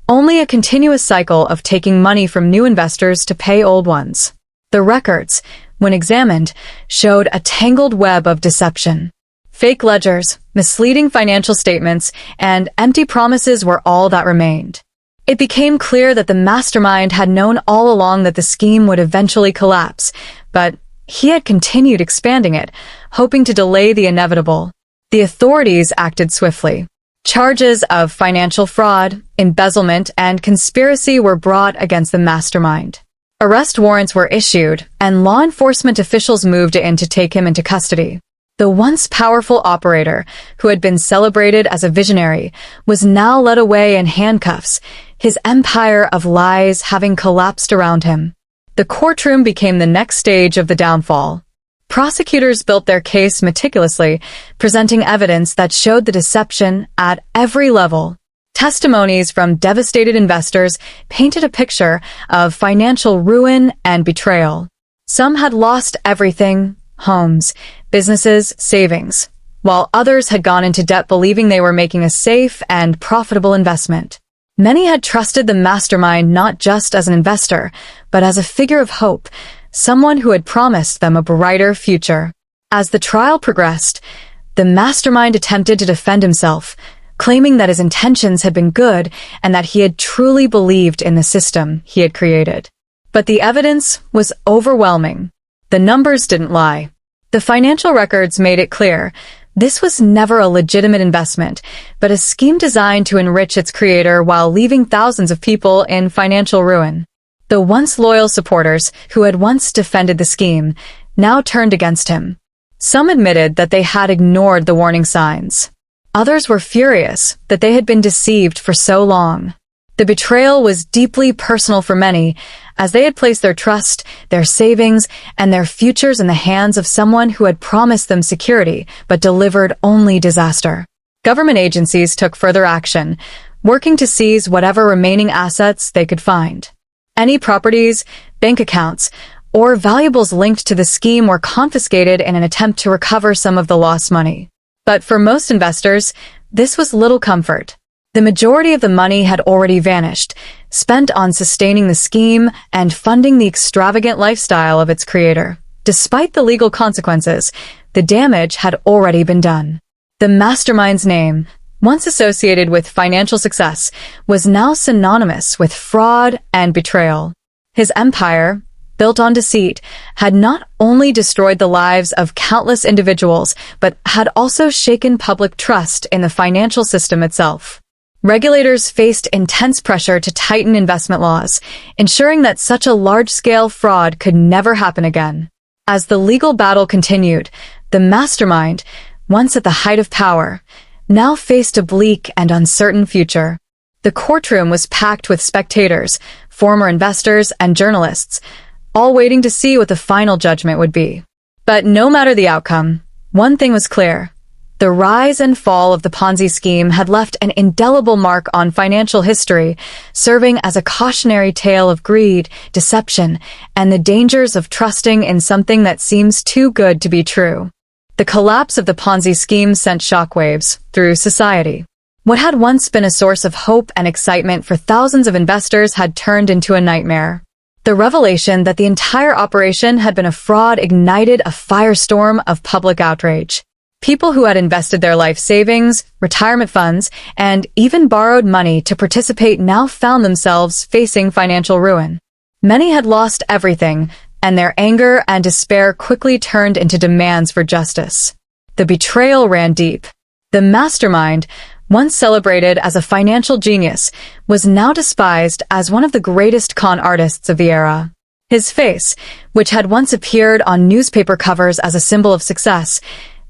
only a continuous cycle of taking money from new investors to pay old ones. The records, when examined, showed a tangled web of deception. Fake ledgers, misleading financial statements, and empty promises were all that remained. It became clear that the mastermind had known all along that the scheme would eventually collapse, but he had continued expanding it, hoping to delay the inevitable. The authorities acted swiftly. Charges of financial fraud, embezzlement, and conspiracy were brought against the mastermind. Arrest warrants were issued, and law enforcement officials moved in to take him into custody. The once powerful operator, who had been celebrated as a visionary, was now led away in handcuffs, his empire of lies having collapsed around him. The courtroom became the next stage of the downfall. Prosecutors built their case meticulously, presenting evidence that showed the deception at every level. Testimonies from devastated investors painted a picture of financial ruin and betrayal. Some had lost everything: homes, businesses, savings, while others had gone into debt believing they were making a safe and profitable investment. Many had trusted the mastermind not just as an investor, but as a figure of hope, someone who had promised them a brighter future. As the trial progressed, the mastermind attempted to defend himself, claiming that his intentions had been good and that he had truly believed in the system he had created. But the evidence was overwhelming. The numbers didn't lie. The financial records made it clear this was never a legitimate investment, but a scheme designed to enrich its creator while leaving thousands of people in financial ruin. The once loyal supporters, who had once defended the scheme, now turned against him. Some admitted that they had ignored the warning signs. Others were furious that they had been deceived for so long. The betrayal was deeply personal for many, as they had placed their trust, their savings, and their futures in the hands of someone who had promised them security but delivered only disaster. Government agencies took further action, working to seize whatever remaining assets they could find. Any properties, bank accounts, or valuables linked to the scheme were confiscated in an attempt to recover some of the lost money. But for most investors, this was little comfort. The majority of the money had already vanished, spent on sustaining the scheme and funding the extravagant lifestyle of its creator. Despite the legal consequences, the damage had already been done. The mastermind's name, once associated with financial success, was now synonymous with fraud and betrayal. His empire, built on deceit, had not only destroyed the lives of countless individuals, but had also shaken public trust in the financial system itself. Regulators faced intense pressure to tighten investment laws, ensuring that such a large-scale fraud could never happen again. As the legal battle continued, the mastermind, once at the height of power, now faced a bleak and uncertain future. The courtroom was packed with spectators, former investors, and journalists, all waiting to see what the final judgment would be. But no matter the outcome, one thing was clear. The rise and fall of the Ponzi scheme had left an indelible mark on financial history, serving as a cautionary tale of greed, deception, and the dangers of trusting in something that seems too good to be true. The collapse of the Ponzi scheme sent shockwaves through society. What had once been a source of hope and excitement for thousands of investors had turned into a nightmare. The revelation that the entire operation had been a fraud ignited a firestorm of public outrage. People who had invested their life savings, retirement funds, and even borrowed money to participate now found themselves facing financial ruin. Many had lost everything, and their anger and despair quickly turned into demands for justice. The betrayal ran deep. The mastermind, once celebrated as a financial genius, was now despised as one of the greatest con artists of the era. His face, which had once appeared on newspaper covers as a symbol of success,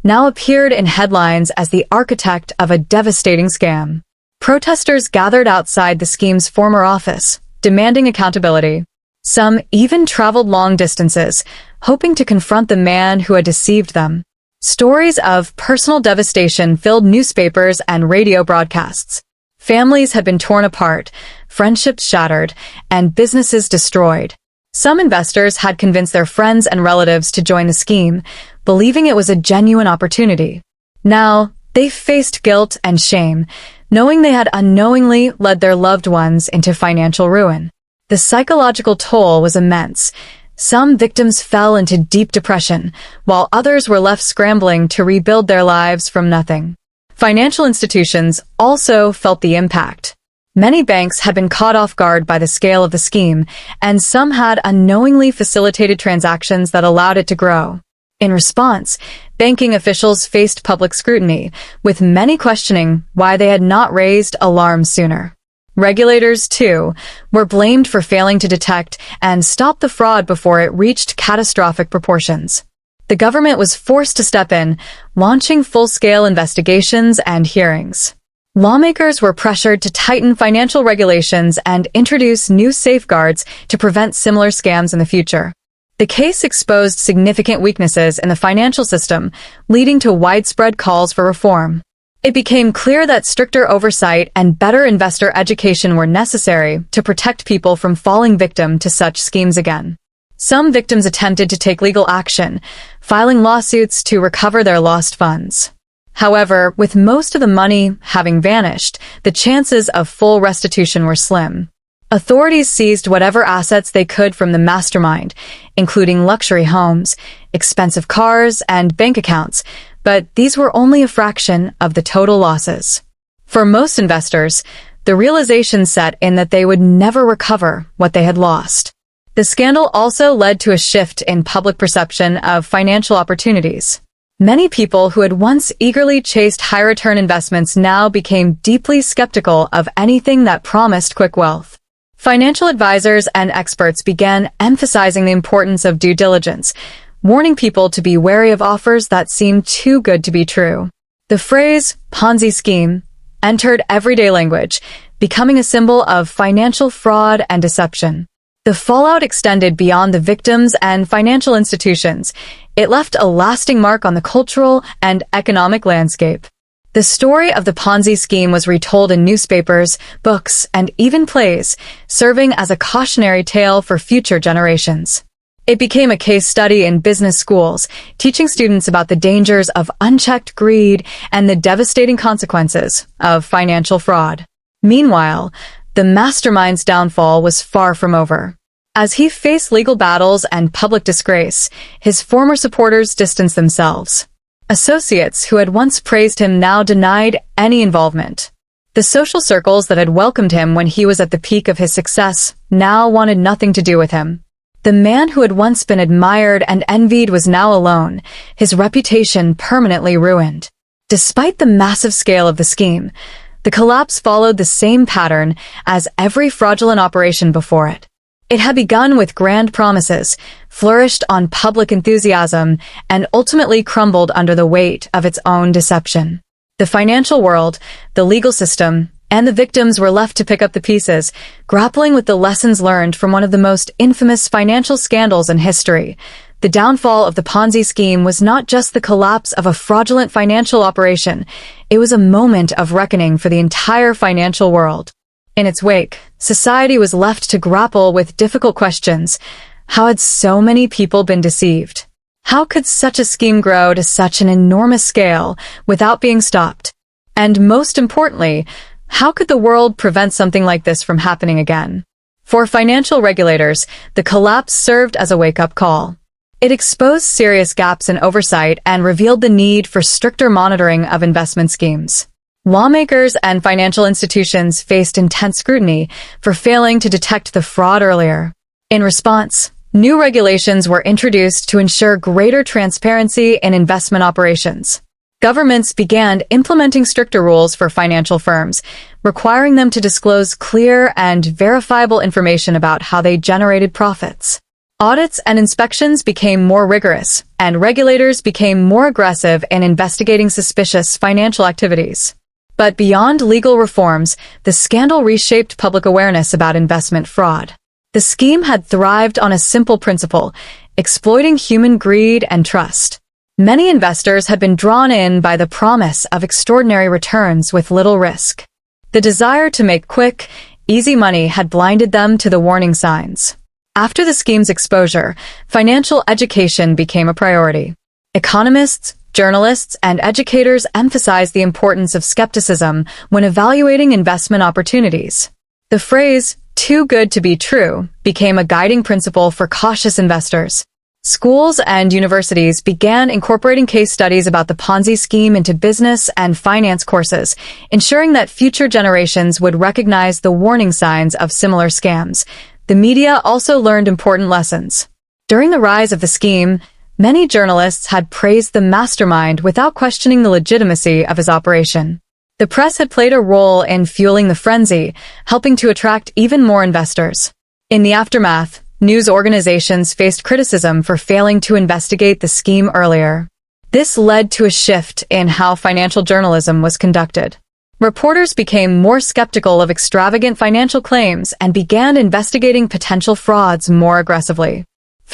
now appeared in headlines as the architect of a devastating scam. Protesters gathered outside the scheme's former office, demanding accountability. Some even traveled long distances, hoping to confront the man who had deceived them. Stories of personal devastation filled newspapers and radio broadcasts. Families had been torn apart, friendships shattered, and businesses destroyed. Some investors had convinced their friends and relatives to join the scheme, believing it was a genuine opportunity. Now, they faced guilt and shame, knowing they had unknowingly led their loved ones into financial ruin. The psychological toll was immense. Some victims fell into deep depression, while others were left scrambling to rebuild their lives from nothing. Financial institutions also felt the impact. Many banks had been caught off guard by the scale of the scheme, and some had unknowingly facilitated transactions that allowed it to grow. In response, banking officials faced public scrutiny, with many questioning why they had not raised alarms sooner. Regulators, too, were blamed for failing to detect and stop the fraud before it reached catastrophic proportions. The government was forced to step in, launching full-scale investigations and hearings. Lawmakers were pressured to tighten financial regulations and introduce new safeguards to prevent similar scams in the future. The case exposed significant weaknesses in the financial system, leading to widespread calls for reform. It became clear that stricter oversight and better investor education were necessary to protect people from falling victim to such schemes again. Some victims attempted to take legal action, filing lawsuits to recover their lost funds. However, with most of the money having vanished, the chances of full restitution were slim. Authorities seized whatever assets they could from the mastermind, including luxury homes, expensive cars, and bank accounts, but these were only a fraction of the total losses. For most investors, the realization set in that they would never recover what they had lost. The scandal also led to a shift in public perception of financial opportunities. Many people who had once eagerly chased high-return investments now became deeply skeptical of anything that promised quick wealth. Financial advisors and experts began emphasizing the importance of due diligence, warning people to be wary of offers that seemed too good to be true. The phrase Ponzi scheme entered everyday language, becoming a symbol of financial fraud and deception. The fallout extended beyond the victims and financial institutions. It left a lasting mark on the cultural and economic landscape. The story of the Ponzi scheme was retold in newspapers, books, and even plays, serving as a cautionary tale for future generations. It became a case study in business schools, teaching students about the dangers of unchecked greed and the devastating consequences of financial fraud. Meanwhile, the mastermind's downfall was far from over. As he faced legal battles and public disgrace, his former supporters distanced themselves. Associates who had once praised him now denied any involvement. The social circles that had welcomed him when he was at the peak of his success now wanted nothing to do with him. The man who had once been admired and envied was now alone, his reputation permanently ruined. Despite the massive scale of the scheme, the collapse followed the same pattern as every fraudulent operation before it. It had begun with grand promises, flourished on public enthusiasm, and ultimately crumbled under the weight of its own deception. The financial world, the legal system, and the victims were left to pick up the pieces, grappling with the lessons learned from one of the most infamous financial scandals in history. The downfall of the Ponzi scheme was not just the collapse of a fraudulent financial operation, it was a moment of reckoning for the entire financial world. In its wake, society was left to grapple with difficult questions. How had so many people been deceived? How could such a scheme grow to such an enormous scale without being stopped? And most importantly, how could the world prevent something like this from happening again? For financial regulators, the collapse served as a wake-up call. It exposed serious gaps in oversight and revealed the need for stricter monitoring of investment schemes. Lawmakers and financial institutions faced intense scrutiny for failing to detect the fraud earlier. In response, new regulations were introduced to ensure greater transparency in investment operations. Governments began implementing stricter rules for financial firms, requiring them to disclose clear and verifiable information about how they generated profits. Audits and inspections became more rigorous, and regulators became more aggressive in investigating suspicious financial activities. But beyond legal reforms, the scandal reshaped public awareness about investment fraud. The The scheme had thrived on a simple principle: exploiting human greed and trust. Many investors had been drawn in by the promise of extraordinary returns with little risk. The desire to make quick, easy money had blinded them to the warning signs. After the scheme's exposure, financial education became a priority. Economists, journalists, and educators emphasized the importance of skepticism when evaluating investment opportunities. The phrase, "too good to be true," became a guiding principle for cautious investors. Schools and universities began incorporating case studies about the Ponzi scheme into business and finance courses, ensuring that future generations would recognize the warning signs of similar scams. The media also learned important lessons. During the rise of the scheme, many journalists had praised the mastermind without questioning the legitimacy of his operation. The press had played a role in fueling the frenzy, helping to attract even more investors. In the aftermath, news organizations faced criticism for failing to investigate the scheme earlier. This led to a shift in how financial journalism was conducted. Reporters became more skeptical of extravagant financial claims and began investigating potential frauds more aggressively.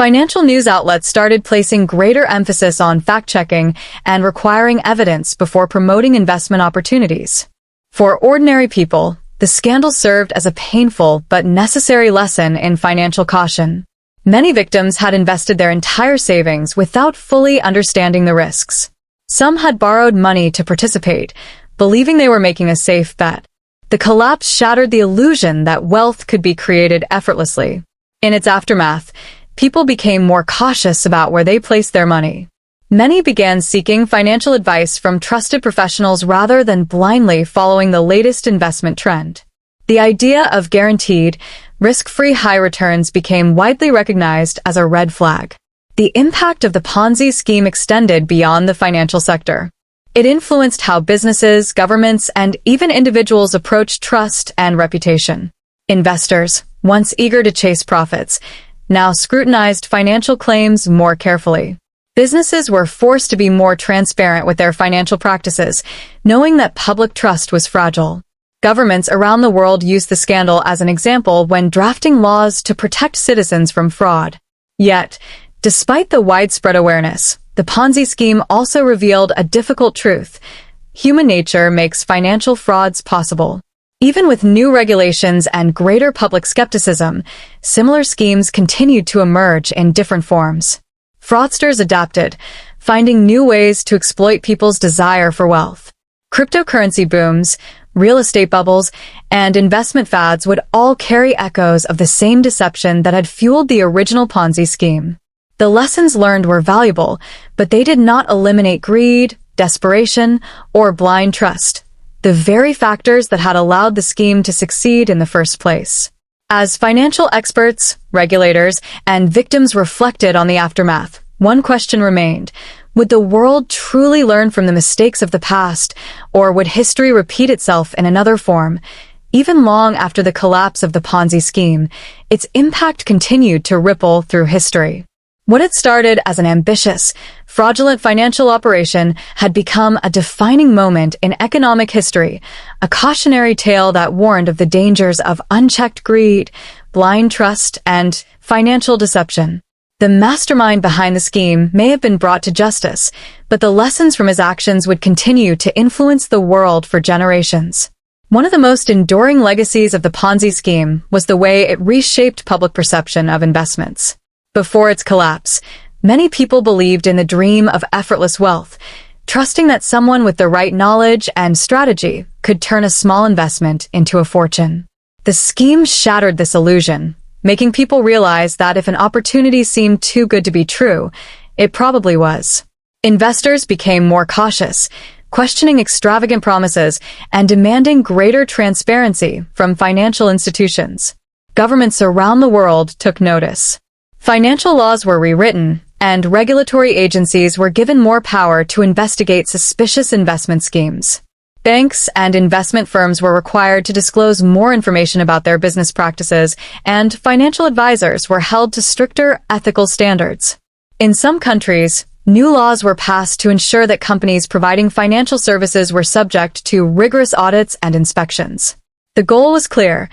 Financial news outlets started placing greater emphasis on fact-checking and requiring evidence before promoting investment opportunities. For ordinary people, the scandal served as a painful but necessary lesson in financial caution. Many victims had invested their entire savings without fully understanding the risks. Some had borrowed money to participate, believing they were making a safe bet. The collapse shattered the illusion that wealth could be created effortlessly. In its aftermath, people became more cautious about where they placed their money. Many began seeking financial advice from trusted professionals rather than blindly following the latest investment trend. The idea of guaranteed, risk-free high returns became widely recognized as a red flag. The impact of the Ponzi scheme extended beyond the financial sector. It influenced how businesses, governments, and even individuals approached trust and reputation. Investors, once eager to chase profits, now scrutinized financial claims more carefully. Businesses were forced to be more transparent with their financial practices, knowing that public trust was fragile. Governments around the world used the scandal as an example when drafting laws to protect citizens from fraud. Yet, despite the widespread awareness, the Ponzi scheme also revealed a difficult truth: human nature makes financial frauds possible. Even with new regulations and greater public skepticism, similar schemes continued to emerge in different forms. Fraudsters adapted, finding new ways to exploit people's desire for wealth. Cryptocurrency booms, real estate bubbles, and investment fads would all carry echoes of the same deception that had fueled the original Ponzi scheme. The lessons learned were valuable, but they did not eliminate greed, desperation, or blind trust, the very factors that had allowed the scheme to succeed in the first place. As financial experts, regulators, and victims reflected on the aftermath, one question remained: would the world truly learn from the mistakes of the past, or would history repeat itself in another form? Even long after the collapse of the Ponzi scheme, its impact continued to ripple through history. What had started as an ambitious, fraudulent financial operation had become a defining moment in economic history, a cautionary tale that warned of the dangers of unchecked greed, blind trust, and financial deception. The mastermind behind the scheme may have been brought to justice, but the lessons from his actions would continue to influence the world for generations. One of the most enduring legacies of the Ponzi scheme was the way it reshaped public perception of investments. Before its collapse, many people believed in the dream of effortless wealth, trusting that someone with the right knowledge and strategy could turn a small investment into a fortune. The scheme shattered this illusion, making people realize that if an opportunity seemed too good to be true, it probably was. Investors became more cautious, questioning extravagant promises and demanding greater transparency from financial institutions. Governments around the world took notice. Financial laws were rewritten, and regulatory agencies were given more power to investigate suspicious investment schemes. Banks and investment firms were required to disclose more information about their business practices, and financial advisors were held to stricter ethical standards. In some countries, new laws were passed to ensure that companies providing financial services were subject to rigorous audits and inspections. The goal was clear: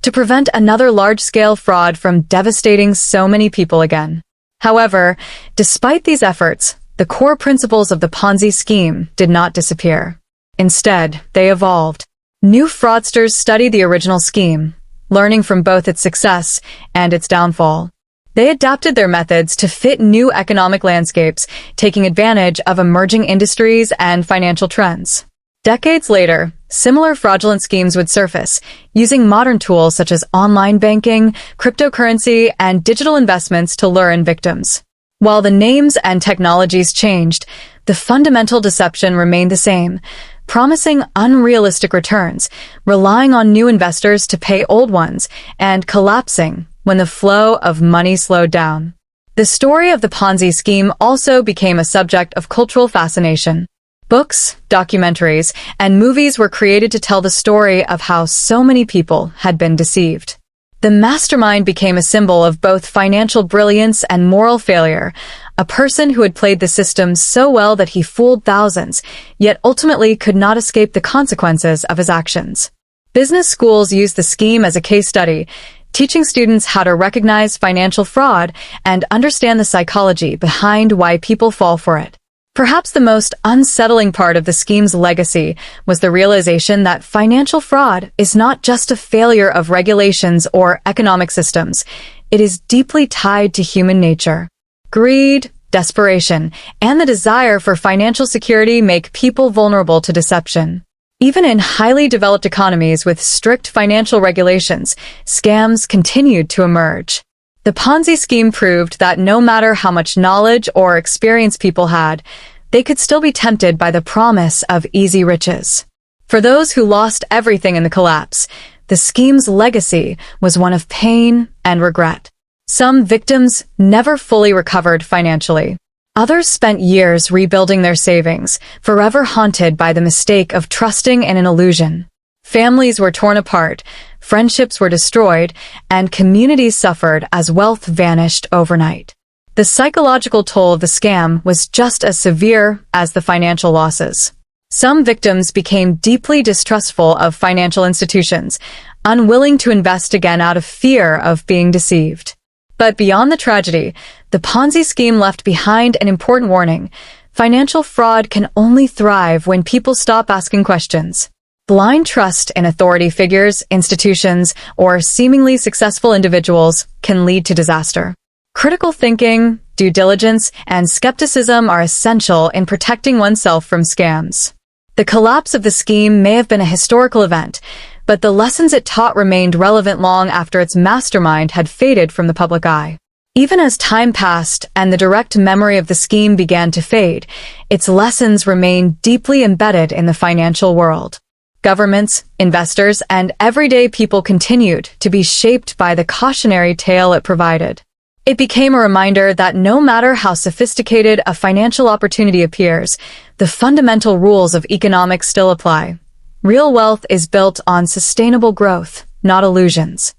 to prevent another large-scale fraud from devastating so many people again. However, despite these efforts, the core principles of the Ponzi scheme did not disappear. Instead, they evolved. New fraudsters studied the original scheme, learning from both its success and its downfall. They adapted their methods to fit new economic landscapes, taking advantage of emerging industries and financial trends. Decades later, similar fraudulent schemes would surface, using modern tools such as online banking, cryptocurrency, and digital investments to lure in victims. While the names and technologies changed, the fundamental deception remained the same, promising unrealistic returns, relying on new investors to pay old ones, and collapsing when the flow of money slowed down. The story of the Ponzi scheme also became a subject of cultural fascination. Books, documentaries, and movies were created to tell the story of how so many people had been deceived. The mastermind became a symbol of both financial brilliance and moral failure, a person who had played the system so well that he fooled thousands, yet ultimately could not escape the consequences of his actions. Business schools use the scheme as a case study, teaching students how to recognize financial fraud and understand the psychology behind why people fall for it. Perhaps the most unsettling part of the scheme's legacy was the realization that financial fraud is not just a failure of regulations or economic systems. It is deeply tied to human nature. Greed, desperation, and the desire for financial security make people vulnerable to deception. Even in highly developed economies with strict financial regulations, scams continued to emerge. The Ponzi scheme proved that no matter how much knowledge or experience people had, they could still be tempted by the promise of easy riches. For those who lost everything in the collapse, the scheme's legacy was one of pain and regret. Some victims never fully recovered financially. Others spent years rebuilding their savings, forever haunted by the mistake of trusting in an illusion. Families were torn apart, friendships were destroyed, and communities suffered as wealth vanished overnight. The psychological toll of the scam was just as severe as the financial losses. Some victims became deeply distrustful of financial institutions, unwilling to invest again out of fear of being deceived. But beyond the tragedy, the Ponzi scheme left behind an important warning. Financial fraud can only thrive when people stop asking questions. Blind trust in authority figures, institutions, or seemingly successful individuals can lead to disaster. Critical thinking, due diligence, and skepticism are essential in protecting oneself from scams. The collapse of the scheme may have been a historical event, but the lessons it taught remained relevant long after its mastermind had faded from the public eye. Even as time passed and the direct memory of the scheme began to fade, its lessons remained deeply embedded in the financial world. Governments, investors, and everyday people continued to be shaped by the cautionary tale it provided. It became a reminder that no matter how sophisticated a financial opportunity appears, the fundamental rules of economics still apply. Real wealth is built on sustainable growth, not illusions.